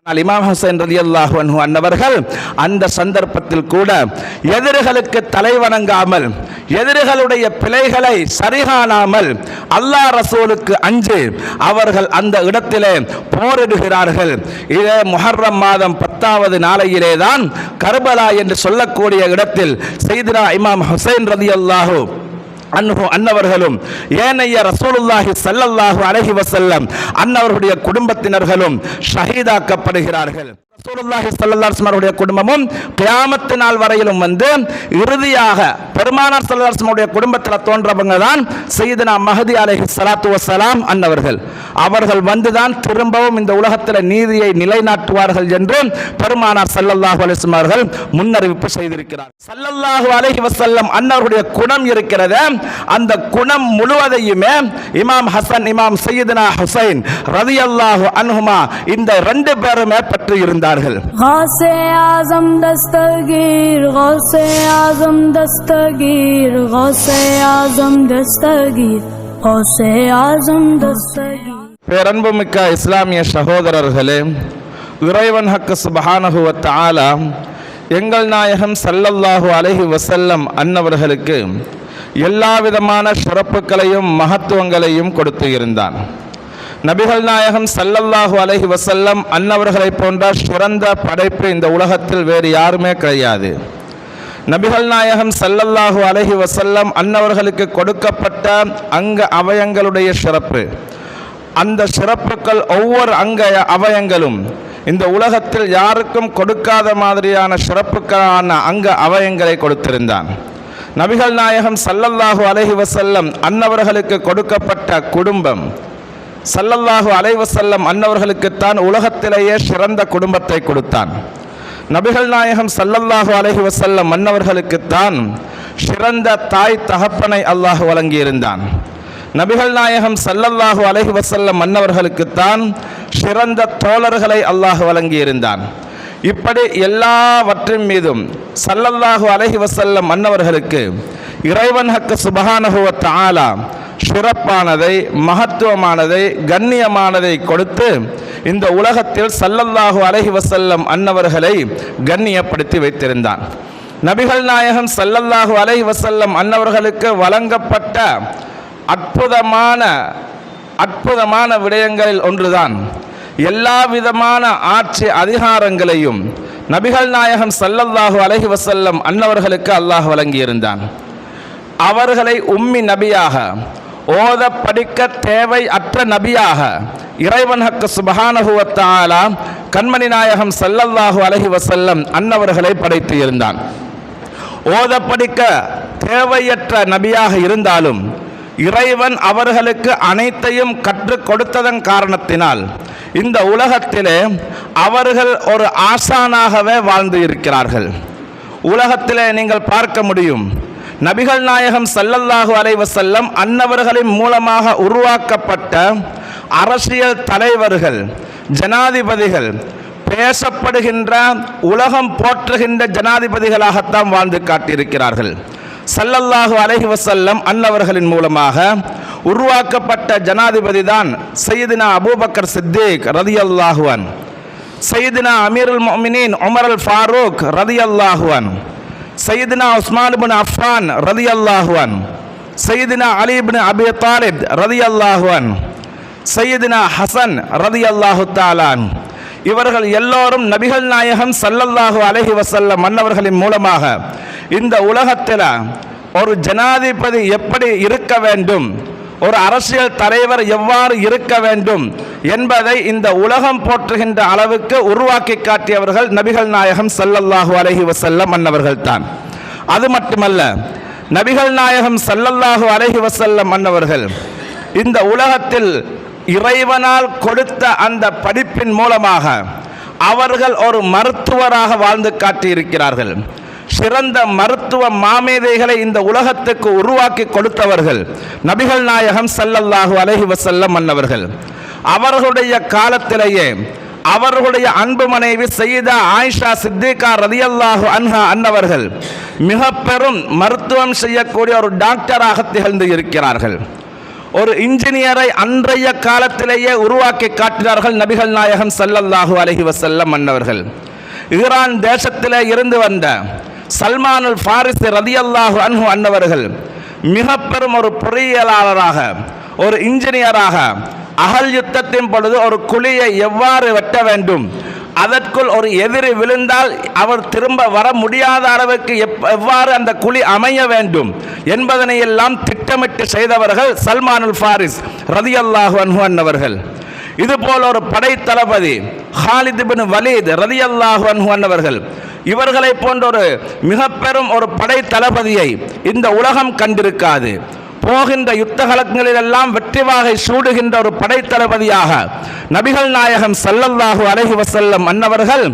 இமாம் ஹுசைன் ரலியல்லாஹு அன்ஹு அன்னவர்கள் அந்த சந்தர்ப்பத்தில் கூட எதிரிகளுக்கு தலைவணங்காமல், எதிரிகளுடைய பிழைகளை சரிகாணாமல், அல்லாஹ் ரசூலுக்கு அஞ்சு அவர்கள் அந்த இடத்திலே போரிடுகிறார்கள். இதே முஹர்ரம் மாதம் 10வது நாளையிலே தான் கர்பலா என்று சொல்லக்கூடிய இடத்தில் சையதுனா இமாம் ஹுசைன் ரலியல்லாஹு அன்ஹு அன்னவர்களும் ஏனைய ரசூலுல்லாஹி ஸல்லல்லாஹு அலைஹி வஸல்லம் அன்னவர்களுடைய குடும்பத்தினர்களும் ஷஹீதாக்கப்படுகிறார்கள். ரசூலுல்லாஹி ஸல்லல்லாஹு அலைஹி வஸல்லம் குடும்பமும் கியாமத் நாள் வரையிலும் இறுதியாக பெருமானார் ஸல்லல்லாஹு அலைஹி வஸல்லம் குடும்பத்தில் தோன்றவங்க தான் சையதுனா மஹதி அலைஹிஸ்ஸலாத்து வஸ்ஸலாம் அன்னவர்கள். அவர்கள் தான் திரும்பவும் இந்த உலகத்தில் நீதியை நிலைநாட்டுவார்கள் என்று பெருமானார் ஸல்லல்லாஹு அலைஹி வஸல்லம் அவர்கள் முன்னறிவிப்பு செய்திருக்கிறார். ஸல்லல்லாஹு அலைஹி வஸல்லம் அன்னவருடைய குணம் இருக்கிறது. அந்த குணம் முழுவதையுமே இமாம் ஹசன், இமாம் சையதுனா ஹுசைன் ரலியல்லாஹு அன்ஹுமா இந்த ரெண்டு பேருமே பெற்று இருந்தார்கள். गौसे आज़म दस्तगीर, गौसे आज़म दस्तगीर, गौसे आज़म दस्तगीर, गौसे आज़म दस्तगीर. பேரன்புமிக்க இஸ்லாமிய சகோதரர்களே, இறைவன் ஹக்கு சுப்ஹானஹு வ தஆலா எங்கள் நாயகம் ஸல்லல்லாஹு அலைஹி வஸல்லம் அன்னவர்களுக்கு எல்லா விதமான சிறப்புகளையும் மகத்துவங்களையும் கொடுத்து இருந்தான். நபிகள் நாயகம் ஸல்லல்லாஹு அலைஹி வஸல்லம் அன்னவர்களை போன்ற சிறந்த படைப்பு இந்த உலகத்தில் வேறு யாருமே கிடையாது. நபிகள் நாயகம் ஸல்லல்லாஹு அலைஹி வஸல்லம் அன்னவர்களுக்கு கொடுக்கப்பட்ட அங்க அவயங்களுடைய சிறப்பு, அந்த சிறப்புகள் ஒவ்வொரு அங்க அவயங்களும் இந்த உலகத்தில் யாருக்கும் கொடுக்காத மாதிரியான சிறப்புகளான அங்க அவயங்களை கொடுத்திருந்தான். நபிகள் நாயகம் ஸல்லல்லாஹு அலைஹி வஸல்லம் அன்னவர்களுக்கு கொடுக்கப்பட்ட குடும்பம், ஸல்லல்லாஹு அலைஹி வஸல்லம் அன்னவர்களுக்குத்தான் உலகத்திலேயே சிறந்த குடும்பத்தை கொடுத்தான். நபிகள் நாயகம் ஸல்லல்லாஹு அலைஹி வஸல்லம் அன்னவர்களுக்குத்தான் சிறந்த தாய் தகப்பனை அல்லாஹ் வழங்கியிருந்தான். நபிகள் நாயகம் ஸல்லல்லாஹு அலைஹி வஸல்லம் அன்னவர்களுக்குத்தான் சிறந்த தோழர்களை அல்லாஹ் வழங்கியிருந்தான். இப்படி எல்லாவற்றின் மீதும் ஸல்லல்லாஹு அலைஹி வஸல்லம் அன்னவர்களுக்கு இறைவன் ஹக்கு சுப்ஹானஹு வ தஆலா சிறப்பானதை, மகத்துவமானதை, கண்ணியமானதை கொடுத்து இந்த உலகத்தில் ஸல்லல்லாஹு அலைஹி வஸல்லம் அன்னவர்களை கண்ணியப்படுத்தி வைத்திருந்தான். நபிகள் நாயகம் ஸல்லல்லாஹு அலைஹி வஸல்லம் அன்னவர்களுக்கு வழங்கப்பட்ட அற்புதமான விடயங்களில் ஒன்றுதான் எல்லா விதமான ஆட்சி அதிகாரங்களையும் நபிகள் நாயகம் ஸல்லல்லாஹு அலைஹி வஸல்லம் அன்னவர்களுக்கு அல்லாஹ் வழங்கியிருந்தான். அவர்களை உம்மி நபியாக, ஓத படிக்க தேவை அற்ற நபியாக இறைவன் ஹக்கு சுப்ஹானஹு வ தஆலா கண்மணி நாயகம் ஸல்லல்லாஹு அலைஹி வஸல்லம் அன்னவர்களை படைத்து இருந்தான். ஓத படிக்க தேவையற்ற நபியாக இருந்தாலும் இறைவன் அவர்களுக்கு அனைத்தையும் கற்றுக் கொடுத்ததன் காரணத்தினால் இந்த உலகத்திலே அவர்கள் ஒரு ஆசானாகவே வாழ்ந்து இருக்கிறார்கள். உலகத்திலே நீங்கள் பார்க்க முடியும், நபிகள் நாயகம் ஸல்லல்லாஹு அலைஹி வஸல்லம் அன்னவர்களின் மூலமாக உருவாக்கப்பட்ட அரசியல் தலைவர்கள், ஜனாதிபதிகள், பேசப்படுகின்ற உலகம் போற்றுகின்ற ஜனாதிபதிகளாகத்தான் வாழ்ந்து காட்டியிருக்கிறார்கள். ஸல்லல்லாஹு அலைஹி வஸல்லம் அன்னவர்களின் மூலமாக உருவாக்கப்பட்ட ஜனாதிபதி தான் சையதுனா அபூபக்கர் சித்திக் ரலியல்லாஹு அன்ஹு, சையதுனா அமீருல் முஃமினீன் உமர் அல் ஃபாரூக் ரலியல்லாஹு அன்ஹு, சையதுனா உஸ்மான் இப்னு அஃபான் ரலியல்லாஹு அன்ஹு, சையதுனா அலி இப்னு அபி தாலிப் ரலியல்லாஹு அன்ஹு, சையதுனா ஹசன் ரலியல்லாஹு தஆலா அன்ஹு. இவர்கள் எல்லோரும் நபிகள் நாயகம் ஸல்லல்லாஹு அலைஹி வஸல்லம் அன்னவர்களின் மூலமாக இந்த உலகத்தில் ஒரு ஜனாதிபதி எப்படி இருக்க வேண்டும், ஒரு அரசியல் தலைவர் எவ்வாறு இருக்க வேண்டும் என்பதை இந்த உலகம் போற்றுகின்ற அளவுக்கு உருவாக்கி காட்டியவர்கள் நபிகள் நாயகம் ஸல்லல்லாஹு அலைஹி வஸல்லம் அன்னவர்கள் தான். அது மட்டுமல்ல, நபிகள் நாயகம் ஸல்லல்லாஹு அலைஹி வஸல்லம் அன்னவர்கள் இந்த உலகத்தில் இறைவனால் கொடுத்த அந்த படிப்பின் மூலமாக அவர்கள் ஒரு மருத்துவராக வாழ்ந்து காட்டியிருக்கிறார்கள். சிறந்த மருத்துவ மாமேதைகளை இந்த உலகத்துக்கு உருவாக்கி கொடுத்தவர்கள் நபிகள் நாயகம் ஸல்லல்லாஹு அலைஹி வஸல்லம் அன்னவர்கள். அவர்களுடைய காலத்திலேயே அவர்களுடைய அன்பு மனைவி சையதா ஆயிஷா சித்திகா ரலியல்லாஹு அன்ஹா அன்னவர்கள் மிக பெரும் மருத்துவம் செய்யக்கூடிய ஒரு டாக்டராக திகழ்ந்து இருக்கிறார்கள். ஒரு இன்ஜினியரை அன்றைய காலத்திலேயே உருவாக்கி காட்டினார்கள் நபிகள் நாயகம் ஸல்லல்லாஹு அலைஹி வஸல்லம் அன்னவர்கள். ஈரான் தேசத்திலே இருந்து வந்த சல்மானுல் ஃபாரிஸி ரலியல்லாஹு அன்ஹு அன்னவர்கள் மிக பெரும் ஒரு பொறியியலாளராக, ஒரு இன்ஜினியராக, அகல் யுத்தத்தின் பொழுது ஒரு குழியை எவ்வாறு வெட்ட வேண்டும், அதற்குள் ஒரு எதிரி விழுந்தால் அவர் திரும்ப வர முடியாத அளவுக்கு எவ்வாறு அந்த குழி அமைய வேண்டும் என்பதனை எல்லாம் திட்டமிட்டு செய்தவர்கள் சல்மானுல் ஃபாரிஸ் ரலியல்லாஹு அன்ஹு அன்னவர்கள். இதுபோல் ஒரு படை தளபதி ஹாலித் இப்னு வலீத் ரலியல்லாஹு அன்ஹு அன்னவர்கள், இவர்களை போன்ற ஒரு மிக பெரும் ஒரு படை தளபதியை இந்த உலகம் கண்டிருக்காது. போகின்ற யுத்த களங்களிலெல்லாம் வெற்றி வாகை சூடுகின்ற ஒரு படை தளபதியாக நபிகள் நாயகம் ஸல்லல்லாஹு அலைஹி வஸல்லம் அன்னவர்கள்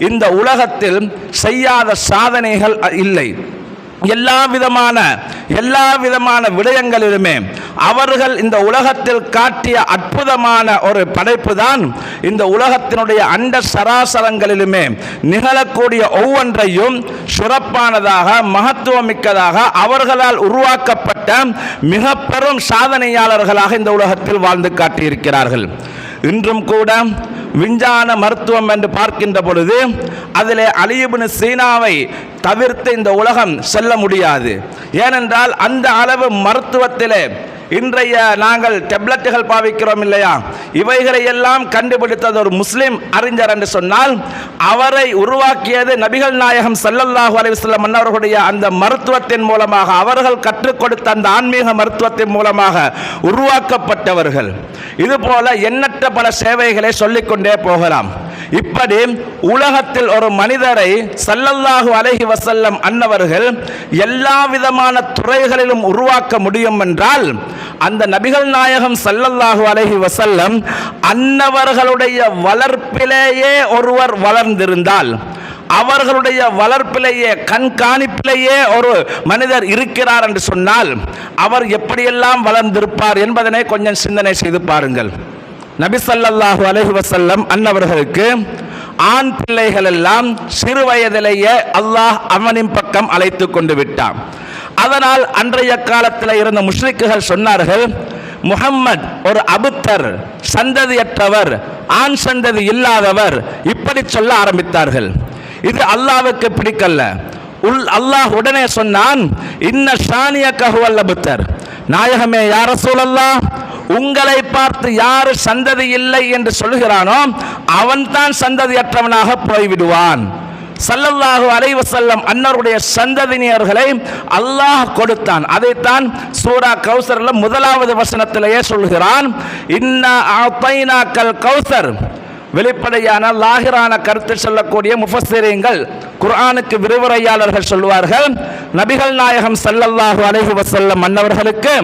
இந்த உலகத்தில் செய்யாத சாதனைகள் இல்லை. எல்லா விதமான விடயங்களிலுமே அவர்கள் இந்த உலகத்தில் காட்டிய அற்புதமான ஒரு படைப்பு தான் இந்த உலகத்தினுடைய அண்ட சராசரங்களிலுமே நிகழக்கூடிய ஒவ்வொன்றையும் சிறப்பானதாக, மகத்துவமிக்கதாக அவர்களால் உருவாக்கப்பட்ட மிக பெரும் சாதனையாளர்களாக இந்த உலகத்தில் வாழ்ந்து காட்டியிருக்கிறார்கள். இன்றும் கூட விஞ்ஞான மருத்துவம் என்று பார்க்கின்ற பொழுது அதிலே அலி இப்னு சீனாவை தவிர்த்து இந்த உலகம் செல்ல முடியாது. ஏனென்றால் அந்த அளவு மருத்துவத்திலே இன்றைய நாங்கள் டெப்லெட்டுகள் பாவிக்கிறோம் இல்லையா, இவைகளை எல்லாம் கண்டுபிடித்தது ஒரு முஸ்லிம் அறிஞர் என்று சொன்னால் அவரை உருவாக்கியது நபிகள் நாயகம் ஸல்லல்லாஹு அலைஹி வஸல்லம் அன்னவர்களுடைய அந்த மருத்துவத்தின் மூலமாக, அவர்கள் கற்றுக் கொடுத்த அந்த ஆன்மீக மருத்துவத்தின் மூலமாக உருவாக்கப்பட்டவர்கள். இதுபோல எண்ணற்ற பல சேவைகளை சொல்லிக்கொண்டே போகலாம். இப்படி உலகத்தில் ஒரு மனிதரை ஸல்லல்லாஹு அலைஹி வஸல்லம் அன்னவர்கள் எல்லா விதமான துறைகளிலும் உருவாக்க முடியும் என்றால் அந்த நபிகள் நாயகம் ஸல்லல்லாஹு அலைஹி வஸல்லம் அன்னவர்களுடைய வளர்ப்பிலேயே ஒருவர் வளர்ந்திருந்தால், அவர்களுடைய வளர்ப்பிலேயே கண்காணிப்பிலேயே ஒரு மனிதர் இருக்கிறார் என்று சொன்னால் அவர் எப்படியெல்லாம் வளர்ந்திருப்பார் என்பதனை கொஞ்சம் சிந்தனை செய்து பாருங்கள். நபி ஸல்லல்லாஹு அலைஹி வஸல்லம் அன்னவர்களுக்கு ஆண் பிள்ளைகள் எல்லாம் சிறு வயதிலேயே அல்லாஹ் அவனின் பக்கம் அழைத்து கொண்டு விட்டான். அதனால் அன்றைய காலத்தில் இருந்த முஷ்ரிக்குகள் சொன்னார்கள், முஹம்மத் ஒரு அபுத்தர், சந்ததியற்றவர், ஆண் சந்ததி இல்லாதவர், இப்படி சொல்ல ஆரம்பித்தார்கள். இது அல்லாஹ்வுக்கு பிடிக்கல்ல. அல்லாஹ் உடனே சொன்னான், இன்ன ஷானியக ஹுவல் அபுத்தர், நாயகமே யா ரசூலல்லாஹ், உங்களை பார்த்து யார் சந்ததி இல்லை என்று சொல்கிறானோ அவன்தான் சந்ததியற்றவனாக போய்விடுவான். ஸல்லல்லாஹு அலைஹி வஸல்லம் அன்னருடைய சந்ததியினர்களை அல்லாஹ் கொடுத்தான். அதைத்தான் சூரா கௌசர்ல முதலாவது வசனத்திலேயே சொல்கிறான், இன்னா அஅதைனாக்கல் கௌசர். வெளிப்படையான லாகிரான கருத்து சொல்லக்கூடிய முஃபஸ்ஸிரீன்கள், குர்ஆனுக்கு விரிவுரையாளர்கள் சொல்வார்கள், நபிகள் நாயகம் ஸல்லல்லாஹு அலைஹி வஸல்லம் அன்னவர்களுக்கு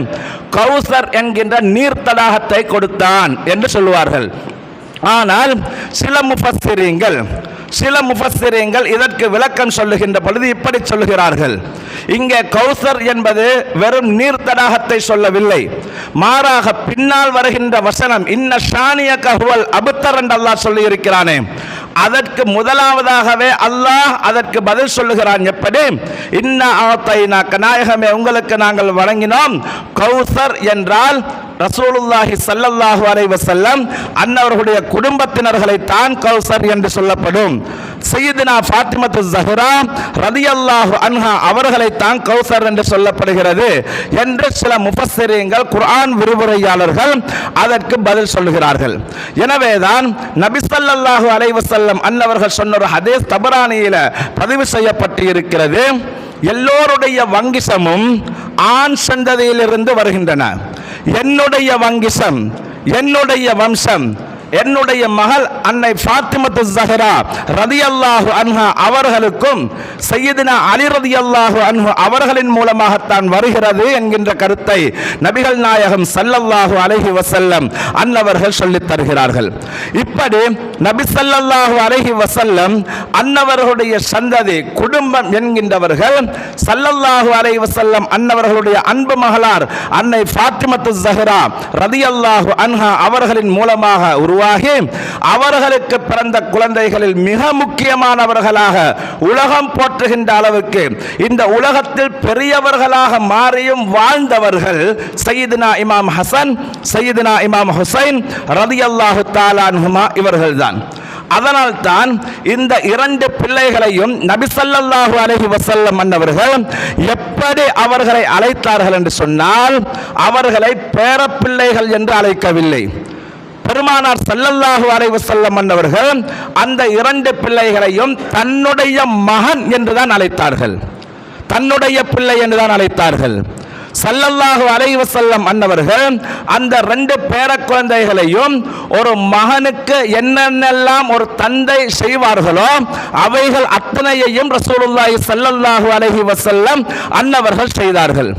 கௌசர் என்கின்ற நீர் தடாகத்தை கொடுத்தான் என்று சொல்வார்கள். ஆனால் சில முஃபஸ்ஸிரீன்கள் இதற்கு விளக்கம் சொல்லுகின்ற பொழுது இப்படி சொல்லுகிறார்கள், இங்கே கௌசர் என்பது வெறும் நீர் தடாகத்தை சொல்லவில்லை, மாறாக பின்னால் வருகின்ற வசனம் இன்ன ஷானியக ஹுவல் அபுத்தர் என்று அல்லாஹ் சொல்லி இருக்கிறானே, அதற்கு முதலாவதாகவே அல்லாஹ் அதற்கு பதில் சொல்லுகிறான். எப்படி? இன்னா ஆதைனாக, நாயகமே உங்களுக்கு நாங்கள் வழங்கினோம். கௌசர் என்றால் ரசூலுல்லாஹி ஸல்லல்லாஹு அலைஹி வஸல்லம் அன்னவர்களுடைய குடும்பத்தினர்களை தான் கௌசர் என்று சொல்லப்படும். சையதுனா ஃபாத்திமத்து ஸஹ்ரா ரலியல்லாஹு அன்ஹா அவர்களை தான் கௌசர் என்று சொல்லப்படுகிறது என்று சில முஃபஸ்ஸிரீன்கள், குர்ஆன் விரிவுரையாளர்கள் அதற்கு பதில் சொல்லுகிறார்கள். எனவேதான் நபி ஸல்லல்லாஹு அலைஹி வஸல்லம் அன்னவர்கள் சொன்ன ஒரு ஹதீஸ் தபரானியில பதிவு செய்யப்பட்டு இருக்கிறது, எல்லோருடைய வங்கிசமும் ஆண் சந்ததியிலிருந்து வருகின்றன. என்னுடைய வங்கிசம், என்னுடைய வம்சம், என்னுடைய மகள் அன்னை ஃபாத்திமத்து ஸஹ்ரா ரலியல்லாஹு அன்ஹா அவர்களுக்கும் சையதுனா அலி ரலியல்லாஹு அன்ஹு அவர்களின் மூலமாகத்தான் வருகிறது என்கின்ற கருத்தை நபிகள் நாயகம் ஸல்லல்லாஹு அலைஹி வஸல்லம் அன்னவர்கள் சொல்லித் தருகிறார்கள். இப்படி நபி ஸல்லல்லாஹு அலைஹி வஸல்லம் அன்னவர்களுடைய சந்ததி குடும்பம் என்கின்றவர்கள் ஸல்லல்லாஹு அலைஹி வஸல்லம் அன்னவர்களுடைய அன்பு மகளார் அன்னை ஃபாத்திமத்து ஸஹ்ரா ரலியல்லாஹு அன்ஹா அவர்களின் மூலமாக உருவாக்கப்பட்டவர்கள். உருவாகி அவர்களுக்கு பிறந்த குழந்தைகளில் மிக முக்கியமானவர்களாக உலகம் போற்றுகின்ற அளவுக்கு இந்த உலகத்தில் பெரியவர்களாக மாறியும் வாழ்ந்தவர்கள் சையதுனா இமாம் ஹசன், சையதுனா இமாம் ஹுசைன் ரலியல்லாஹு தஆலா அன்ஹுமா இவர்கள்தான். அதனால் தான் இந்த இரண்டு பிள்ளைகளையும் நபி ஸல்லல்லாஹு அலைஹி வஸல்லம் அன்னவர்கள் எப்படி அவர்களை அழைத்தார்கள் என்று சொன்னால், அவர்களை பேரப்பிள்ளைகள் என்று அழைக்கவில்லை. பெருமானார் ஸல்லல்லாஹு அலைஹி வஸல்லம் அன்னவர்கள் அந்த இரண்டு பிள்ளைகளையும் தன்னுடைய மகன் என்றுதான் அழைத்தார்கள், தன்னுடைய பிள்ளை என்றுதான் அழைத்தார்கள். ஸல்லல்லாஹு அலைஹி வஸல்லம் அன்னவர்கள் அந்த ரெண்டு பேர குழந்தைகளையும் ஒரு மகனுக்கு என்னென்னலாம் ஒரு தந்தை செய்வார்களோ அவைகள் அத்தனையையும் ரசூலுல்லாஹி ஸல்லல்லாஹு அலைஹி வஸல்லம் அன்னவர்கள் செய்தார்கள்.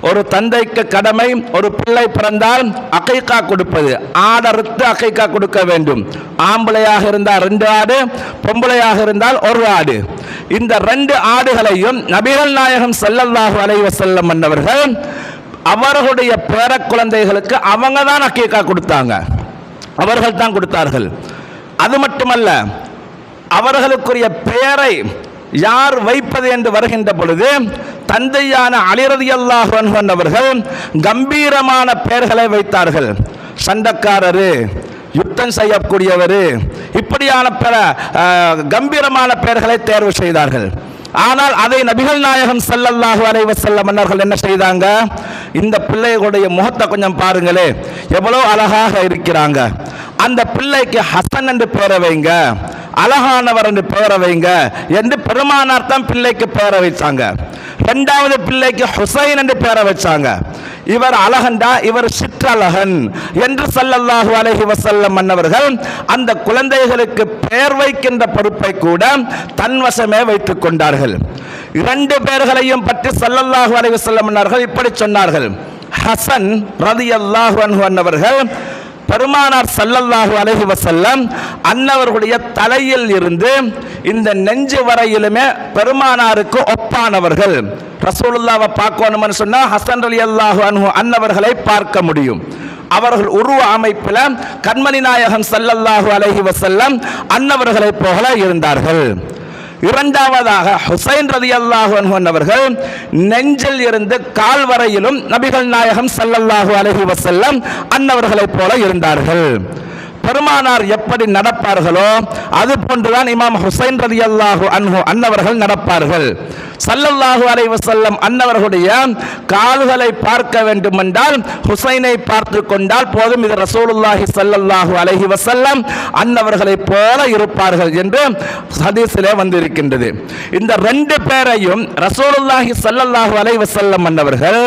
ஒரு தந்தைக்கு கடமை, ஒரு பிள்ளை பிறந்தால் அகைக்கா கொடுப்பது, ஆடறுத்து அகைக்கா கொடுக்க வேண்டும். ஆம்பளையாக இருந்தால் 2 ஆடு, பொம்பளையாக இருந்தால் 1 ஆடு. இந்த 2 ஆடுகளையும் நபிகள் நாயகம் ஸல்லல்லாஹு அலைஹி வஸல்லம் அன்னவர்கள் அவர்களுடைய பேர குழந்தைகளுக்கு அவங்க தான் அகைக்கா கொடுத்தாங்க, அவர்கள் தான் கொடுத்தார்கள். அது மட்டுமல்ல, அவர்களுக்குரிய பெயரை யார் வைப்பது என்று வருகின்ற பொழுது தந்தையான அலி ரலியல்லாஹு அன்ஹு அவர்கள் கம்பீரமான பெயர்களை வைத்தார்கள். சண்டைக்காரரு, யுத்தம் செய்யக்கூடியவர், இப்படியான பல கம்பீரமான பெயர்களை தேர்வு செய்தார்கள். ஆனால் அதை நபிகள் நாயகம் ஸல்லல்லாஹு அலைஹி வஸல்லம் அவர்கள் என்ன செய்தாங்க, இந்த பிள்ளைகளுடைய முகத்தை கொஞ்சம் பாருங்களே, எவ்வளோ அழகாக இருக்கிறாங்க, அந்த பிள்ளைக்கு ஹசன் என்று பெயரை வைங்க, அழகானவர் என்று பெயரை வைங்க என்று பெருமானார் தான் பிள்ளைக்கு பெயரை வைத்தாங்க. 2வது பிள்ளைக்கு ஹுசைன் என்று பெயரை வச்சாங்க. இவர் அழகண்டா, இவர் சிற்றழகன் என்று ஸல்லல்லாஹு அலைஹி வஸல்லம் அன்னவர்கள் அந்த குழந்தைகளுக்கு பெயர் வைக்கின்ற பொறுப்பை கூட தன்வசமே வைத்துக் கொண்டார்கள். 2 பேர்களையும் பற்றி ஸல்லல்லாஹு அலைஹி வஸல்லம் அன்னவர்கள் இப்படி சொன்னார்கள். ஹசன் ரலியல்லாஹு அன்ஹு அன்னவர்கள் பெருமானார் ஸல்லல்லாஹு அலைஹி வஸல்லம் அன்னவர்களுடைய தலையில் இருந்து இந்த நெஞ்சு வரையிலுமே பெருமானாருக்கு ஒப்பானவர்கள். ரசூலுல்லாஹ்வை பார்க்கணும்னு சொன்னா ஹசன் ரலியல்லாஹு அன்ஹு அன்னவர்களை பார்க்க முடியும். அவர்கள் உருவ அமைப்பில் கண்மணி நாயகம் ஸல்லல்லாஹு அலைஹி வஸல்லம் அன்னவர்களை போல இருந்தார்கள். 2வதாக ஹுசைன் ரலியல்லாஹு அன்ஹு அவர்கள் நெஞ்சில் இருந்து கால் வரையிலும் நபிகள் நாயகம் ஸல்லல்லாஹு அலைஹி வஸல்லம் அன்னவர்களைப் போல இருந்தார்கள். பெருமானார் எப்படி நடப்பார்களோ அது போன்றுதான் இமாம் ஹுசைன் ரலியல்லாஹு அன்ஹு அன்னவர்கள் நடப்பார்கள். ஸல்லல்லாஹு அலைஹி வஸல்லம் அன்னவர்களுடைய கால்களை பார்க்க வேண்டும் என்றால் ஹுசைனை பார்த்து கொண்டால் போதும், இது ரசூலுல்லாஹி ஸல்லல்லாஹு அலைஹி வஸல்லம் அன்னவர்களை போல இருப்பார்கள் என்று ஹதீஸிலே வந்திருக்கின்றது. இந்த 2 பேரையும் ரசூலுல்லாஹி ஸல்லல்லாஹு அலைஹி வஸல்லம் அன்னவர்கள்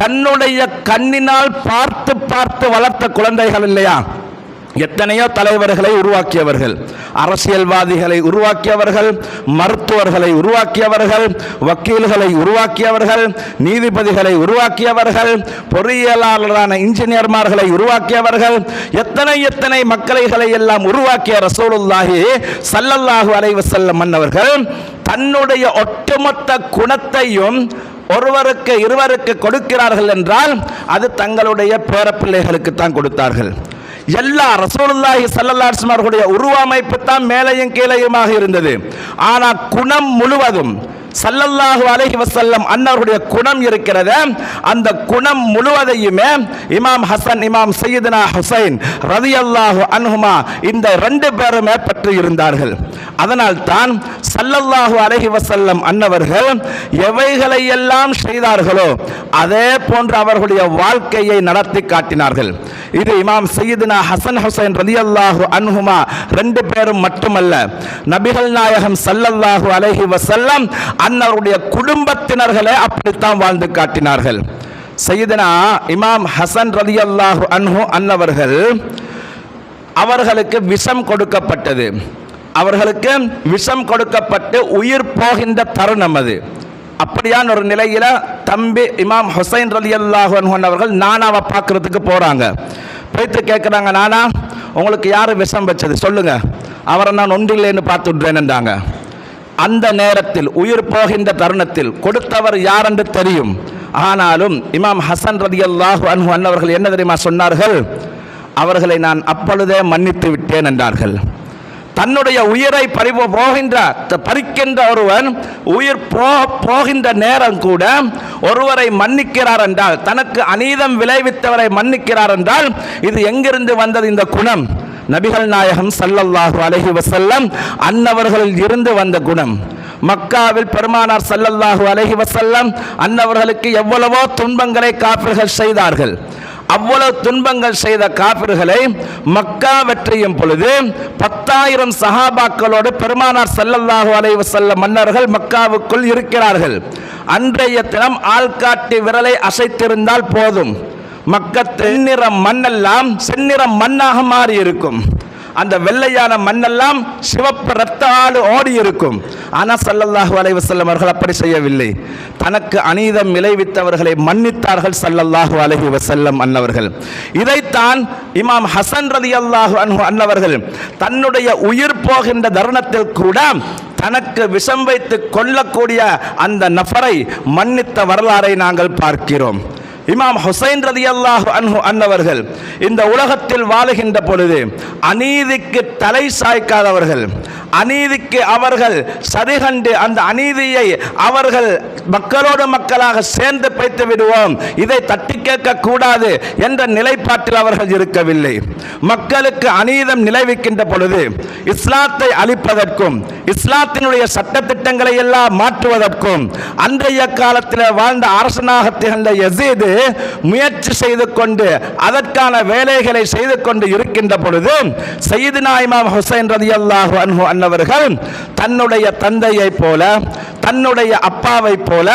தன்னுடைய கண்ணினால் பார்த்து பார்த்து வளர்த்த குழந்தைகள் இல்லையா? எத்தனையோ தலைவர்களை உருவாக்கியவர்கள், அரசியல்வாதிகளை உருவாக்கியவர்கள், மருத்துவர்களை உருவாக்கியவர்கள், வக்கீல்களை உருவாக்கியவர்கள், நீதிபதிகளை உருவாக்கியவர்கள், பொறியியலாளரான இன்ஜினியர்மார்களை உருவாக்கியவர்கள், எத்தனை மக்களை எல்லாம் உருவாக்கிய ரசூலுல்லாஹி ஸல்லல்லாஹு அலைஹி வஸல்லம் அன்னவர்கள் தன்னுடைய ஒட்டுமொத்த குணத்தையும் ஒருவருக்கு இருவருக்கு கொடுக்கிறார்கள் என்றால் அது தங்களுடைய பேரப்பிள்ளைகளுக்கு தான் கொடுத்தார்கள். எல்லா ரசூலுல்லாஹி ஸல்லல்லாஹு அலைஹி வஸல்லம் அவர்களுடைய உருவமைப்பு தான் மேலையும் கீழையுமாக இருந்தது. ஆனால் குணம் முழுவதும் ஸல்லல்லாஹு அலைஹி வஸல்லம் அன்னவருடைய குணம் இருக்கிறது, அந்த குணம் முழுவதையுமே இமாம் ஹசன், இமாம் சையதுனா ஹுசைன் ரலியல்லாஹு அன்ஹுமா இந்த 2 பேருமே பற்றி இருந்தார்கள். அதனால் தான் ஸல்லல்லாஹு அலைஹி வஸல்லம் அன்னவர்கள் எவைகளை எல்லாம் செய்தார்களோ அதே போன்று அவர்களுடைய வாழ்க்கையை நடத்தி காட்டினார்கள். இது இமாம் சையதுனா ஹசன் ஹுசைன் ரலியல்லாஹு அன்ஹுமா 2 பேரும் மட்டுமல்ல, நபிகள் நாயகம் ஸல்லல்லாஹு அலைஹி வஸல்லம் அன்னவருடைய குடும்பத்தினர்களே அப்படித்தான் வாழ்ந்து காட்டினார்கள். சையதுனா இமாம் ஹசன் ரலியல்லாஹு அன்ஹு அன்னவர்கள் அவர்களுக்கு விஷம் கொடுக்கப்பட்டது. அவர்களுக்கு விஷம் கொடுக்கப்பட்டு உயிர் போகின்ற தருணம் அது. அப்படியான ஒரு நிலையில தம்பி இமாம் ஹுசைன் ரலியல்லாஹு அன்ஹு அவர்கள் நானாவை பார்க்கறதுக்கு போறாங்க. போயிட்டு கேட்குறாங்க, நானா உங்களுக்கு யார் விஷம் வச்சது சொல்லுங்க, அவரை நான் ஒன்றில்லைன்னு பார்த்துடுறேன் என்றாங்க. அந்த நேரத்தில் உயிர் போகின்ற தருணத்தில் கொடுத்தவர் யார் என்று தெரியும். ஆனாலும் இமாம் ஹசன் ரலியல்லாஹு அன்ஹு அன்னவர்கள் என்ன தெரியுமா சொன்னார்கள், அவர்களை நான் அப்பொழுதே மன்னித்து விட்டேன் என்றார்கள். தன்னுடைய உயிரை பறிக்கின்ற ஒருவன் உயிர் போகின்ற நேரம் கூட ஒருவரை மன்னிக்கிறார் என்றால், தனக்கு அநீதம் விளைவித்தவரை மன்னிக்கிறார் என்றால், இது எங்கிருந்து வந்தது இந்த குணம்? நபிகள் நாயகம் ஸல்லல்லாஹு அலைஹி வஸல்லம் அன்னவர்களில் இருந்து வந்த குணம். மக்காவில் பெருமானார் ஸல்லல்லாஹு அலைஹி வஸல்லம் அன்னவர்களுக்கு எவ்வளவோ துன்பங்களை காஃபிர்கள் செய்தார்கள். அவ்வளவு துன்பங்கள் செய்த காபிர்களை மக்கா வெற்றியும் பொழுது 10,000 சஹாபாக்களோடு பெருமானார் ஸல்லல்லாஹு அலைஹி வஸல்லம் மன்னர்கள் மக்காவுக்குள் இருக்கிறார்கள். அன்றைய தினம் ஆள்காட்டி விரலை அசைத்திருந்தால் போதும், மக்கத்து செந்நிற மண்ணெல்லாம் செந்நிற மண்ணாக மாறி இருக்கும். அந்த வெள்ளையான மண்ணெல்லாம் சிவப்பு ரத்த ஆடு ஓடி இருக்கும். ஆனால் ஸல்லல்லாஹு அலைஹி வஸல்லம் அவர்கள் அப்படி செய்யவில்லை. தனக்கு அநீதம் விளைவித்தவர்களை மன்னித்தார்கள் ஸல்லல்லாஹு அலைஹி வஸல்லம் அன்னவர்கள். இதைத்தான் இமாம் ஹசன் ரலியல்லாஹு அன்ஹு அன்னவர்கள் தன்னுடைய உயிர் போகின்ற தருணத்தில் கூட தனக்கு விஷம் வைத்து கொல்லக்கூடிய அந்த நபரை மன்னித்த வரலாறை நாங்கள் பார்க்கிறோம். இமாம் ஹுசைன் ரலியல்லாஹு அன்ஹு அன்னவர்கள் இந்த உலகத்தில் வாழுகின்ற பொழுது அநீதிக்கு தலை சாய்க்காதவர்கள், அநீதிக்கு அவர்கள் சரிகண்டு அந்த அநீதியை அவர்கள் மக்களோடு மக்களாக சேர்ந்து பைத்து விடுவோம், இதை தட்டி கேட்க கூடாது என்ற நிலைப்பாட்டில் அவர்கள் இருக்கவில்லை. மக்களுக்கு அநீதம் நிலைவிக்கின்ற பொழுது இஸ்லாத்தை அழிப்பதற்கும் இஸ்லாத்தினுடைய சட்டத்திட்டங்களை எல்லாம் மாற்றுவதற்கும் அன்றைய காலத்தில் வாழ்ந்த அரசனாக திகழ்ந்த யசீது முயற்சி செய்து கொண்டு அதற்கான வேலைகளை செய்து கொண்டு இருக்கின்ற பொழுது சையதுனா இமாம் ஹுசைன் ரலியல்லாஹு அன்ஹு அன்னவர்கள் தன்னுடைய தந்தையை போல தன்னுடைய அப்பாவை போல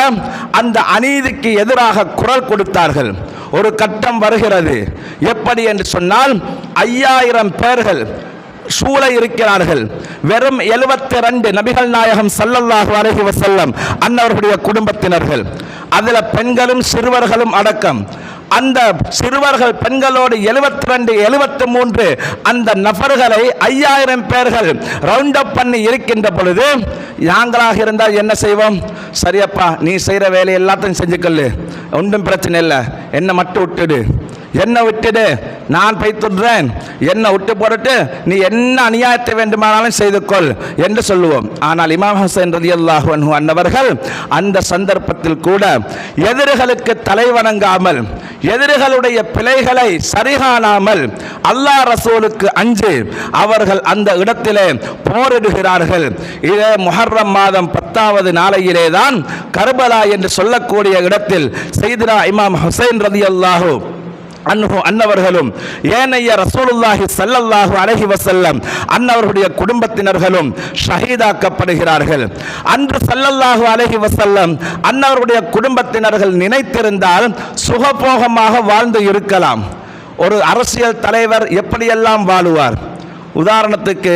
அந்த அநீதிக்கு எதிராக குரல் கொடுத்தார்கள். ஒரு கட்டம் வருகிறது. எப்படி என்று சொன்னால் 5000 பேர்கள் சூழ இருக்கிறார்கள். வெறும் 72 நபிகள் நாயகம் ஸல்லல்லாஹு அலைஹி வஸல்லம் அன்னவர்களுடைய குடும்பத்தினர்கள், அதில் பெண்களும் சிறுவர்களும் அடக்கம். அந்த சிறுவர்கள் பெண்களோடு 72 73 அந்த நபர்களை 5000 பேர்கள் ரவுண்ட் அப் பண்ணி இருக்கின்ற பொழுது நாங்களாக இருந்தால் என்ன செய்வோம்? சரியப்பா, நீ செய்கிற வேலை எல்லாத்தையும் செஞ்சுக்கல்லு, ஒன்றும் பிரச்சனை இல்லை, என்னை மட்டும் விட்டுடு, என்னை விட்டுடு, நான் பைத்துடுறேன், என்னை விட்டு போட்டு நீ என்ன அநியாயத்தை வேண்டுமானாலும் செய்து கொள் என்று சொல்லுவோம். ஆனால் இமாம் ஹுசைன் ரலியல்லாஹு அன்ஹு அன்னவர்கள் அந்த சந்தர்ப்பத்தில் கூட எதிரிகளுக்கு தலை வணங்காமல், எதிரிகளுடைய பிழைகளை சரிகாணாமல், அல்லாஹ் ரசூலுக்கு அஞ்சு அவர்கள் அந்த இடத்திலே போரிடுகிறார்கள். இதே முஹர்ரம் மாதம் 10வது நாளையிலே தான் கர்பலா என்று சொல்லக்கூடிய இடத்தில் சையதுனா இமாம் ஹுசைன் ரலியல்லாஹு அன்ஹு அன்னவர்களும் ஏனைய ரசூலுல்லாஹி ஸல்லல்லாஹு அலைஹி வஸல்லம் அன்னவர்களுடைய குடும்பத்தினர்களும் ஷஹீதாக்கப்படுகிறார்கள். அன்று ஸல்லல்லாஹு அலைஹி வஸல்லம் அன்னவர்களுடைய குடும்பத்தினர்கள் நினைத்திருந்தால் சுகபோகமாக வாழ்ந்து இருக்கலாம். ஒரு அரசியல் தலைவர் எப்படியெல்லாம் வாழுவார்? உதாரணத்துக்கு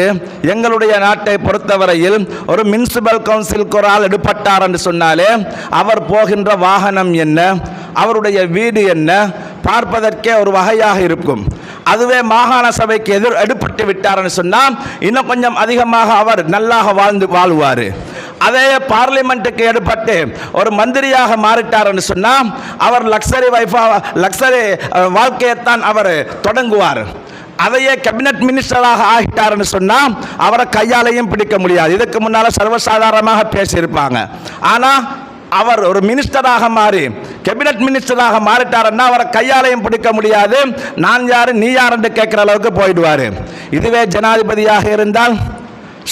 எங்களுடைய நாட்டை பொறுத்தவரையில் ஒரு முனிசிபல் கவுன்சிலுக்கு ஒரு ஆள் எடுப்பட்டார் என்று சொன்னாலே அவர் போகின்ற வாகனம் என்ன, அவருடைய வீடு என்ன, பார்ப்பதற்கே ஒரு வகையாக இருக்கும். அதுவே மாகாண சபைக்கு எடுப்பட்டு விட்டார்னு சொன்னால் இன்னும் கொஞ்சம் அதிகமாக அவர் நல்லாக வாழ்வார். அதே பார்லிமெண்ட்டுக்கு எடுப்பட்டு ஒரு மந்திரியாக மாறிட்டார்னு சொன்னால் அவர் லக்ஸரி வாழ்க்கையைத்தான் அவர் தொடங்குவார். அதையே கேபினட் மினிஸ்டராக ஆகிட்டார்னு சொன்னால் அவரை கையாலையும் பிடிக்க முடியாது. இதுக்கு முன்னால் சர்வசாதாரணமாக பேசியிருப்பாங்க. ஆனால் அவர் ஒரு மினிஸ்டராக மாறி கேபினட் மினிஸ்டராக மாறிட்டாருன்னா அவரை கையாலையும் பிடிக்க முடியாது. நான் யார் நீ யார் என்று கேட்குற அளவுக்கு போயிடுவார். இதுவே ஜனாதிபதியாக இருந்தால்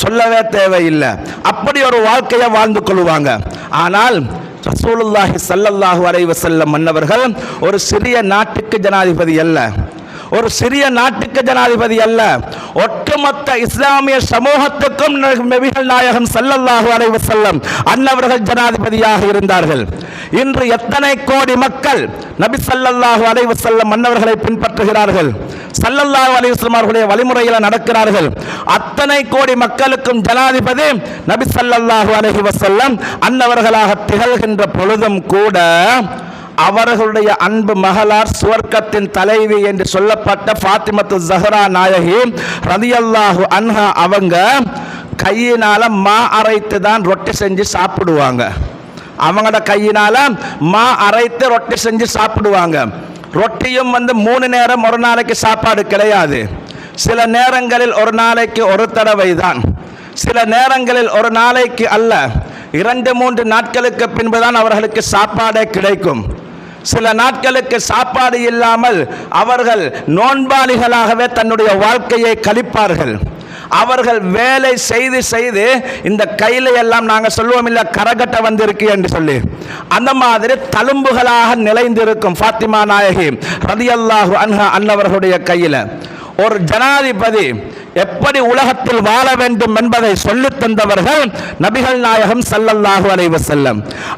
சொல்லவே தேவையில்லை, அப்படி ஒரு வாழ்க்கையை வாழ்ந்து கொள்வாங்க. ஆனால் ரசூலுல்லாஹி ஸல்லல்லாஹு அலைஹி வஸல்லம் மன்னவர்கள் ஒரு சிறிய நாட்டுக்கு ஜனாதிபதி அல்ல, ஒரு சிறிய நாட்டுக்கு ஜனாதிபதி அல்ல, ஒட்டுமொத்த இஸ்லாமிய சமூகத்துக்கும் நபிகள் நாயகம் ஸல்லல்லாஹு அலைஹி வஸல்லம் அன்னவர்கள் ஜனாதிபதியாக இருந்தார்கள். இன்று எத்தனை கோடி மக்கள் நபி ஸல்லல்லாஹு அலைஹி வஸல்லம் அன்னவர்களை பின்பற்றுகிறார்கள், ஸல்லல்லாஹு அலைஹி வஸல்லம் அவர்களுடைய வழிமுறையில் நடக்கிறார்கள். அத்தனை கோடி மக்களுக்கும் ஜனாதிபதி நபி ஸல்லல்லாஹு அலைஹி வஸல்லம் அன்னவர்களாக திகழ்கின்ற பொழுதும் கூட அவர்களுடைய அன்பு மகளார் சுவர்க்கத்தின் தலைவி என்று சொல்லப்பட்ட ஃபாத்திமத்து ஸஹ்ரா நாயகி ரலியல்லாஹு அன்ஹா அவங்க கையினால மா அரைத்து தான் ரொட்டி செஞ்சு சாப்பிடுவாங்க. அவங்களோட கையினால மா அரைத்து ரொட்டி செஞ்சு சாப்பிடுவாங்க. ரொட்டியும் 3 நேரம் ஒரு நாளைக்கு சாப்பாடு கிடையாது. சில நேரங்களில் ஒரு நாளைக்கு ஒரு தடவை தான், சில நேரங்களில் ஒரு நாளைக்கு அல்ல, 2-3 நாட்களுக்கு பின்புதான் அவர்களுக்கு சாப்பாடே கிடைக்கும். சில நாட்களுக்கு சாப்பாடு இல்லாமல் அவர்கள் நோன்பாளிகளாகவே தன்னுடைய வாழ்க்கையை கழிப்பார்கள். அவர்கள் வேலை செய்து செய்து இந்த கையில எல்லாம் நாங்கள் சொல்லுவோம் இல்ல, கரகட்ட வந்திருக்கு என்று சொல்லி, அந்த மாதிரி தழும்புகளாக நிலைந்திருக்கும் ஃபாத்திமா நாயகி ரலியல்லாஹு அன்ஹா அன்னவர்களுடைய கையில. ஒரு ஜனாதிபதி எப்படி உலகத்தில் வாழ வேண்டும் என்பதை சொல்லித் தந்தவர்கள் நபிகள் நாயகம் ஸல்லல்லாஹு அலைஹி வஸல்லம்.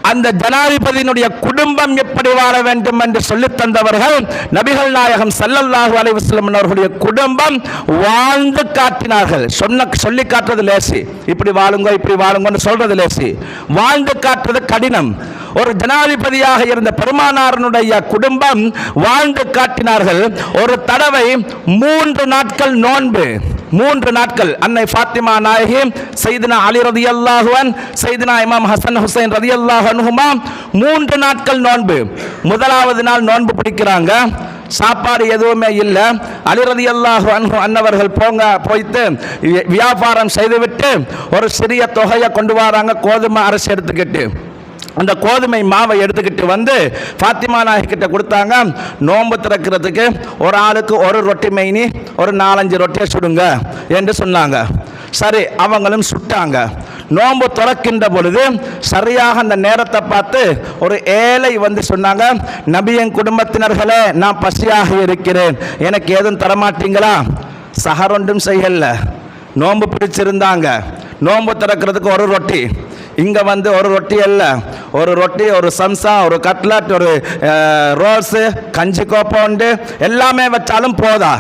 அந்த ஜனாதிபதியினுடைய குடும்பம் எப்படி வாழ வேண்டும் என்று சொல்லித் தந்தவர்கள் நபிகள் நாயகம் ஸல்லல்லாஹு அலைஹி வஸல்லம் அவர்களுடைய குடும்பம் வாழ்ந்து காட்டினார்கள். சொல்லி காட்டுறது லேசி, இப்படி வாழுங்க இப்படி வாழுங்கன்னு சொல்றது லேசி, வாழ்ந்து காட்டுறது கடினம். ஒரு ஜனாதிபதியாக இருந்த பெருமானாரனுடைய குடும்பம் வாழ்ந்து காட்டினார்கள். ஒரு தடவை 3 நாட்கள் நோன்பு, 3 நாட்கள் அன்னை ஃபாத்திமா நாயகி, சையதுனா அலி ரலியல்லாஹு அன்ஹு, சையதுனா இமாம் ஹசன் ஹுசைன் ரலியல்லாஹு அன்ஹுமா 3 நாட்கள் நோன்பு. முதலாவது நாள் நோன்பு பிடிக்கிறாங்க, சாப்பாடு எதுவுமே இல்லை. அலி ரலியல்லாஹு அன்ஹு அன்னவர்கள் போய்த்து வியாபாரம் செய்துவிட்டு ஒரு சிறிய தொகையை கொண்டு வராங்க, கோதுமை அரிசி எடுத்துக்கிட்டு. அந்த கோதுமை மாவை எடுத்துக்கிட்டு வந்து ஃபாத்திமா நாயகி கிட்ட கொடுத்தாங்க. நோன்பு திறக்கிறதுக்கு ஒரு ஆளுக்கு ஒரு ரொட்டி மெய்னி, ஒரு 4-5 ரொட்டியை சுடுங்க என்று சொன்னாங்க. சரி, அவங்களும் சுட்டாங்க. நோன்பு திறக்கின்ற பொழுது சரியாக அந்த நேரத்தை பார்த்து ஒரு ஏழை வந்து சொன்னாங்க, நபியின் குடும்பத்தினர்களே, நான் பசியாக இருக்கிறேன், எனக்கு எதுவும் தரமாட்டீங்களா? சஹர் ஒன்றும் செய்யல, நோன்பு பிடிச்சிருந்தாங்க. நோன்பு திறக்கிறதுக்கு ஒரு ரொட்டி, இங்கே வந்து ஒரு ரொட்டி அல்ல, ஒரு ரொட்டி, ஒரு சம்சா, ஒரு கட்லட், ஒரு ரோஸு, கஞ்சி கோப்பை உண்டு, எல்லாமே வச்சாலும் போதா.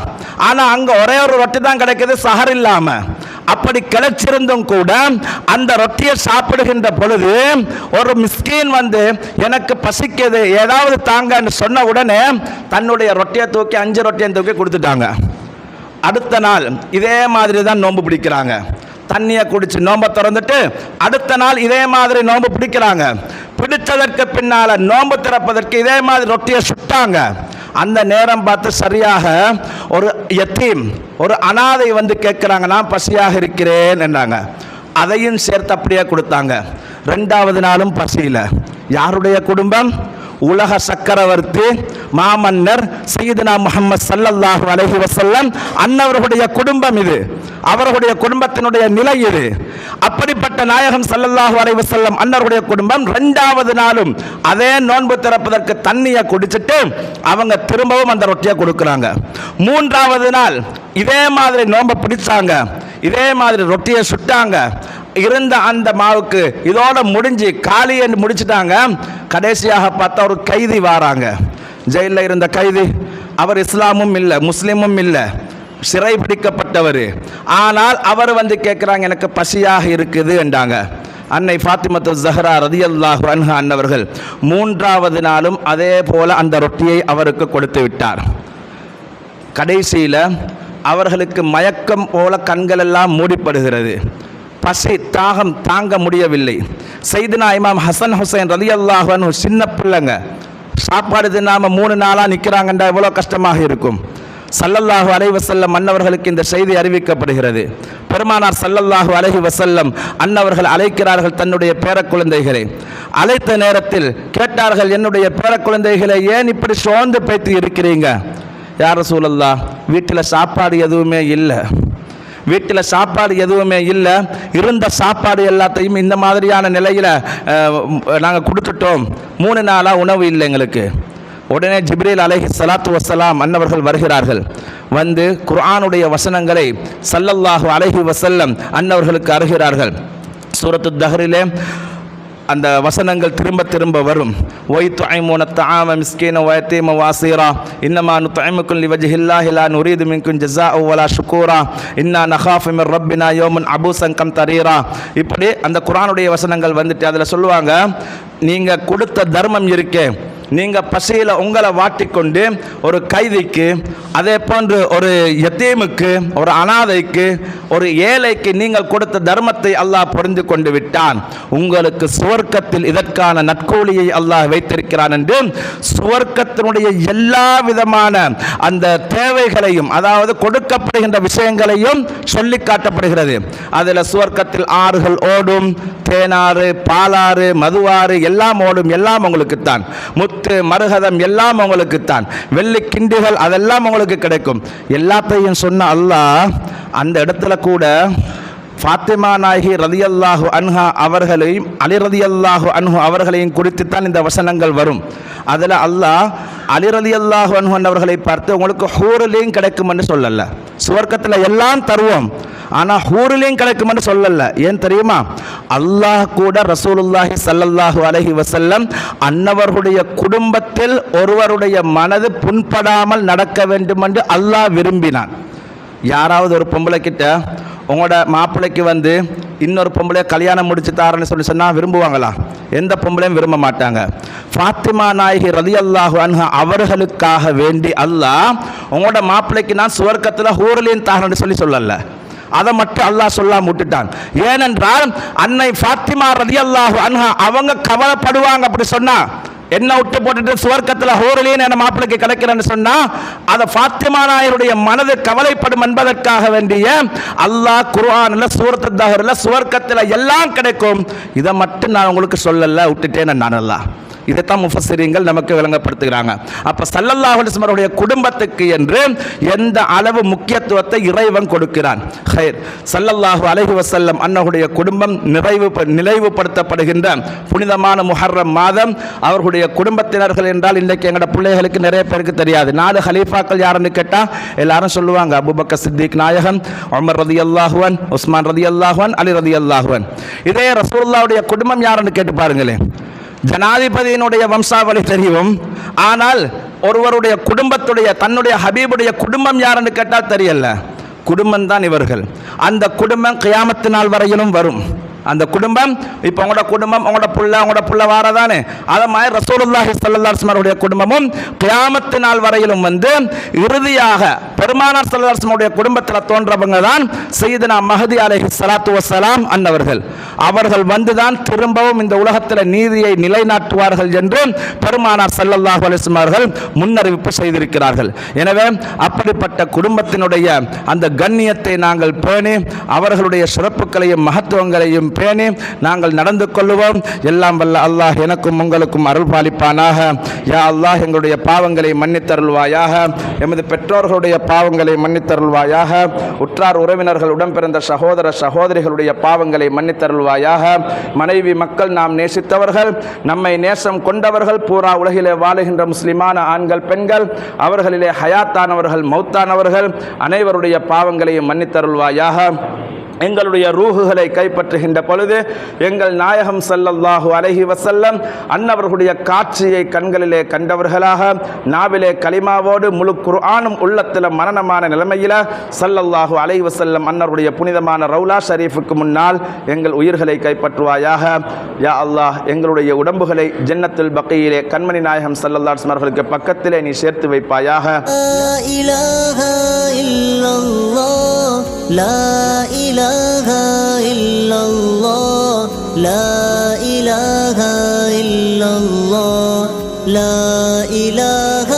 ஆனால் அங்கே ஒரே ஒரு ரொட்டி தான் கிடைக்குது, சஹர் இல்லாமல். அப்படி கிடைச்சிருந்தும் கூட அந்த ரொட்டியை சாப்பிடுகின்ற பொழுது ஒரு மிஸ்கீன் வந்து எனக்கு பசிக்குது ஏதாவது தாங்கன்னு சொன்ன உடனே தன்னுடைய ரொட்டியை தூக்கி 5 ரொட்டியை தூக்கி கொடுத்துட்டாங்க. அடுத்த நாள் இதே மாதிரி தான் நோன்பு பிடிக்கிறாங்க. தண்ணியை குடிச்சு நோன்பை திறந்துட்டு அடுத்த நாள் இதே மாதிரி நோன்பு பிடிக்கிறாங்க. பிடிச்சதற்கு பின்னால நோன்பு திறப்பதற்கு இதே மாதிரி ரொட்டியை சுட்டாங்க. அந்த நேரம் பார்த்து சரியாக ஒரு யத்தீம், ஒரு அனாதை வந்து கேட்குறாங்க, நான் பசியாக இருக்கிறேன் என்றாங்க. அதையும் சேர்த்து அப்படியே கொடுத்தாங்க. 2வது நாளும் பசியில். யாருடைய குடும்பம்? உலக சக்கரவர்த்தி மாமன்னர் சையதுனா முஹம்மது ஸல்லல்லாஹு அலைஹி வஸல்லம் அன்னவர்களுடைய குடும்பம் இது, அவர்களுடைய குடும்பத்தினுடைய நிலை இது. அப்படிப்பட்ட நாயகம் ஸல்லல்லாஹு அலைஹி வஸல்லம் அன்னவர்களுடைய குடும்பம் 2வது நாளும் அதே நோன்பு திறப்பதற்கு தண்ணியை குடிச்சிட்டு அவங்க திரும்பவும் அந்த ரொட்டியை கொடுக்குறாங்க. 3வது நாள் இதே மாதிரி நோன்பை பிடிச்சாங்க, இதே மாதிரி ரொட்டியை சுட்டாங்க. இருந்த அந்த மாவுக்கு இதோட முடிஞ்சு காலி என்று முடிச்சுட்டாங்க. கடைசியாக பார்த்தா ஒரு கைதி வாராங்க, ஜெயிலில் இருந்த கைதி. அவர் இஸ்லாமும் இல்லை, முஸ்லீமும் இல்லை, சிறை பிடிக்கப்பட்டவர். ஆனால் அவர் வந்து கேட்குறாங்க, எனக்கு பசியாக இருக்குது என்றாங்க. அன்னை ஃபாத்திமத்து ஸஹ்ரா ரலியல்லாஹு அன்ஹா அன்னவர்கள் 3வது நாளும் அதே போல அந்த ரொட்டியை அவருக்கு கொடுத்து விட்டார். கடைசியில் அவர்களுக்கு மயக்கம் போல கண்கள் எல்லாம் மூடிப்படுகிறது. பசி தாகம் தாங்க முடியவில்லை. சையதுனா இமாம் ஹசன் ஹுசைன் ரலியல்லாஹு அன்ஹு சின்ன பிள்ளைங்க, சாப்பாடு தின்னாம 3 நாளாக நிற்கிறாங்கன்றா எவ்வளோ கஷ்டமாக இருக்கும். ஸல்லல்லாஹு அலைஹி வஸல்லம் அன்னவர்களுக்கு இந்த செய்தி அறிவிக்கப்படுகிறது. பெருமானார் ஸல்லல்லாஹு அலைஹி வஸல்லம் அன்னவர்கள் அழைக்கிறார்கள் தன்னுடைய பேரக்குழந்தைகளை. அழைத்த நேரத்தில் கேட்டார்கள், என்னுடைய பேரக்குழந்தைகளை ஏன் இப்படி சோர்ந்து பேத்து இருக்கிறீங்க? யா ரசூலல்லாஹ், வீட்டில் சாப்பாடு எதுவுமே இல்லை, வீட்டில் சாப்பாடு எதுவுமே இல்லை, இருந்த சாப்பாடு எல்லாத்தையும் இந்த மாதிரியான நிலையில் நாங்கள் கொடுத்துட்டோம், 3 நாளாக உணவு இல்லை எங்களுக்கு. உடனே ஜிப்ரீல் அலைஹிஸ்ஸலாத்து வஸ்ஸலாம் அன்னவர்கள் வருகிறார்கள். வந்து குர்ஆனுடைய வசனங்களை ஸல்லல்லாஹு அலைஹி வஸல்லம் அன்னவர்களுக்கு அருகிறார்கள். சூரத்து தஹ்ரிலே அந்த வசனங்கள் திரும்ப திரும்ப வரும். ஒய்துஐமுன தஆம மிஸ்கீன வயத்தீம வாஸீரா இன்னமா நுத்இமுக்கும் லிவஜ்ஹில்லாஹி லா நுரீது மின்கும் ஜஸாஅ வலா ஷுக்கூரா இன்னா நகாஃபு மிர் ரப்பினா யௌமன் அபூஸன் கம் தரீரா. இப்படி அந்த குர்ஆனுடைய வசனங்கள் வந்துட்டு அதில் சொல்லுவாங்க, நீங்கள் கொடுத்த தர்மம் இருக்கே, நீங்கள் பசியில் உங்களை வாட்டிக்கொண்டு ஒரு கைதிக்கு, அதே போன்று ஒரு யத்தீமுக்கு, ஒரு அனாதைக்கு, ஒரு ஏழைக்கு நீங்கள் கொடுத்த தர்மத்தை அல்லாஹ் புரிந்து கொண்டு விட்டான். உங்களுக்கு சுவர்க்கத்தில் இதற்கான நற்கூலியை அல்லாஹ் வைத்திருக்கிறான் என்று சுவர்க்கத்தினுடைய எல்லா விதமான அந்த தேவைகளையும், அதாவது கொடுக்கப்படுகின்ற விஷயங்களையும் சொல்லி காட்டப்படுகிறது. அதில் சுவர்க்கத்தில் ஆறுகள் ஓடும், தேனாறு, பாலாறு, மதுவாறு எல்லாம் ஓடும். எல்லாம் உங்களுக்குத்தான். முத்து, மருகதம் எல்லாம் உங்களுக்குத்தான். வெள்ளி கிண்டுகள் அதெல்லாம் உங்களுக்கு கிடைக்கும். எல்லாத்தையும் சொன்ன அல்லாஹ் அந்த இடத்துல கூட ஃபாத்திமா நாயகி ரலியல்லாஹு அன்ஹா அவர்களையும் அலி ரலியல்லாஹு அன்ஹு அவர்களையும் குறித்துத்தான் இந்த வசனங்கள் வரும். அதில் அல்லாஹ் அலி ரலியல்லாஹு அன்ஹு அவர்களை பார்த்து உங்களுக்கு ஹூரிலையும் கிடைக்கும் என்று சொல்லல. சுவர்க்கத்தில் எல்லாம் தருவோம், ஆனால் ஹூரிலையும் கிடைக்கும் என்று சொல்லல. ஏன் தெரியுமா? அல்லாஹ் கூட ரசூலுல்லாஹி ஸல்லல்லாஹு அலைஹி வஸல்லம் அன்னவர்களுடைய குடும்பத்தில் ஒருவருடைய மனது புண்படாமல் நடக்க வேண்டும் என்று அல்லாஹ் விரும்பினான். யாராவது ஒரு பொம்பளை கிட்ட உங்களோட மாப்பிள்ளைக்கு வந்து இன்னொரு பொம்பளையை கல்யாணம் முடிச்சு தாரன்னு சொன்னால் விரும்புவாங்களா? எந்த பொம்பளையும் விரும்ப மாட்டாங்க. ஃபாத்திமா நாயகி ரலியல்லாஹு அன்ஹா அவர்களுக்காக வேண்டி அல்லாஹ் உங்களோட மாப்பிள்ளைக்கு நான் சுவர்க்கத்தில் ஹூரிலையும் தாரன்னு சொல்லல. அதை மட்டும் அல்லாஹ் சொல்லாம விட்டுட்டான். ஏனென்றால் அன்னை ஃபாத்திமா ரலியல்லாஹு அன்ஹா அவங்க கவலைப்படுவாங்க. அப்படி சொன்னா என்ன விட்டு போட்டுட்டு சுவர்க்கத்தில் ஹூரிலையும் என்ன மாப்பிள்ளைக்கு கிடைக்கிறேன்னு சொன்னா அதை ஃபாத்திமா நாயருடைய மனது கவலைப்படும் என்பதற்காக வேண்டிய அல்லாஹ் குர்ஆனில் சூரத்து தஹரில் சுவர்க்கத்தில் எல்லாம் கிடைக்கும், இதை மட்டும் நான் உங்களுக்கு சொல்லல, விட்டுட்டேன் நான். அல்லாஹ் இதைத்தான் முஃபஸ்ஸிரீன்கள் நமக்கு விளங்கப்படுத்துகிறாங்க. அப்ப ஸல்லல்லாஹு அலைஹி வஸல்லம் அவருடைய குடும்பத்துக்கு என்று எந்த அளவு முக்கியத்துவத்தை இறைவன் கொடுக்கிறான். ஹைர், ஸல்லல்லாஹு அலைஹி வஸல்லம் அன்னஹுடைய குடும்பம் நினைவுபடுத்தப்படுகின்ற புனிதமான முஹர்ரம் மாதம். அவர்களுடைய குடும்பத்தினர்கள் என்றால் இன்றைக்கு எங்களோட பிள்ளைகளுக்கு நிறைய பேருக்கு தெரியாது. 4 ஹலீஃபாக்கள் யாருன்னு கேட்டால் எல்லாரும் சொல்லுவாங்க, அபூபக்கர் சித்திக் நாயகம், உமர் ரலியல்லாஹு அன்ஹு, உஸ்மான் ரலியல்லாஹு அன்ஹு, அலி ரலியல்லாஹு அன்ஹு. இதே ரசூலுல்லாஹ்வுடைய குடும்பம் யாருன்னு கேட்டு பாருங்களேன். ஜனாதிபதியினுடைய வம்சாவளி தெரியும், ஆனால் ஒருவருடைய குடும்பத்துடைய தன்னுடைய ஹபீபுடைய குடும்பம் யாருன்னு கேட்டால் தெரியல. குடும்பம் தான் இவர்கள். அந்த குடும்பம் கியாமத்து நாள் வரையிலும் வரும். அந்த குடும்பம் இப்போ உங்களோட குடும்பம், உங்களோட புள்ள வாரதானே, அதை மாதிரி ரசூலுல்லாஹி ஸல்லல்லாஹு அலைஹி வஸல்லம் குடும்பமும் கியாமத்து நாள் வரையிலும் வந்து இறுதியாக பெருமானார் ஸல்லல்லாஹு அலைஹி வஸல்லம் குடும்பத்தில் தோன்றவங்க தான் சய்யிதுனா மஹதி அலைஹிஸ்ஸலாத்து வஸ்ஸலாம் அன்னவர்கள். அவர்கள் வந்துதான் திரும்பவும் இந்த உலகத்தில் நீதியை நிலைநாட்டுவார்கள் என்று பெருமானார் ஸல்லல்லாஹு அலைஹி வஸல்லம் அவர்கள் முன்னறிவிப்பு செய்திருக்கிறார்கள். எனவே அப்படிப்பட்ட குடும்பத்தினுடைய அந்த கண்ணியத்தை நாங்கள் பேணி அவர்களுடைய சிறப்புகளையும் மகத்துவங்களையும் பேணி நாங்கள் நடந்து கொள்ளுவோம். எல்லாம் வல்ல அல்லாஹ் எனக்கும் உங்களுக்கும் அருள் பாலிப்பானாக. யா அல்லாஹ் எங்களுடைய பாவங்களை மன்னித்தருள்வாயாக, எமது பெற்றோர்களுடைய பாவங்களை மன்னித்தருள்வாயாக, உற்றார் உறவினர்கள் உடன்பிறந்த சகோதர சகோதரிகளுடைய பாவங்களை மன்னித்தருள்வாயாக. மனைவி மக்கள் நாம் நேசித்தவர்கள், நம்மை நேசம் கொண்டவர்கள், பூரா உலகிலே வாழுகின்ற முஸ்லிமான ஆண்கள் பெண்கள், அவர்களிலே ஹயாத்தானவர்கள் மௌத்தானவர்கள் அனைவருடைய பாவங்களையும் மன்னித்தருள்வாயாக. எங்களுடைய ரூஹுகளை கைப்பற்றுகின்ற பொழுது எங்கள் நாயகம் ஸல்லல்லாஹு அலைஹி வஸல்லம் அன்னவர்களுடைய காட்சியை கண்களிலே கண்டவர்களாக, நாவிலே கலிமாவோடு முழு குர்ஆனும் உள்ளத்தில் மனனமான நிலைமையில் ஸல்லல்லாஹு அலைஹி வஸல்லம் அன்னவருடைய புனிதமான ரவுலா ஷரீஃபுக்கு முன்னால் எங்கள் உயிர்களை கைப்பற்றுவாயாக. யா அல்லாஹ், எங்களுடைய உடம்புகளை ஜன்னத்துல் பக்கீயிலே கண்மணி நாயகம் ஸல்லல்லாஹு அலைஹி வஸல்லம் அவர்களுக்கு பக்கத்திலே நீ சேர்த்து வைப்பாயாக. لا إله إلا الله لا إله إلا الله لا إله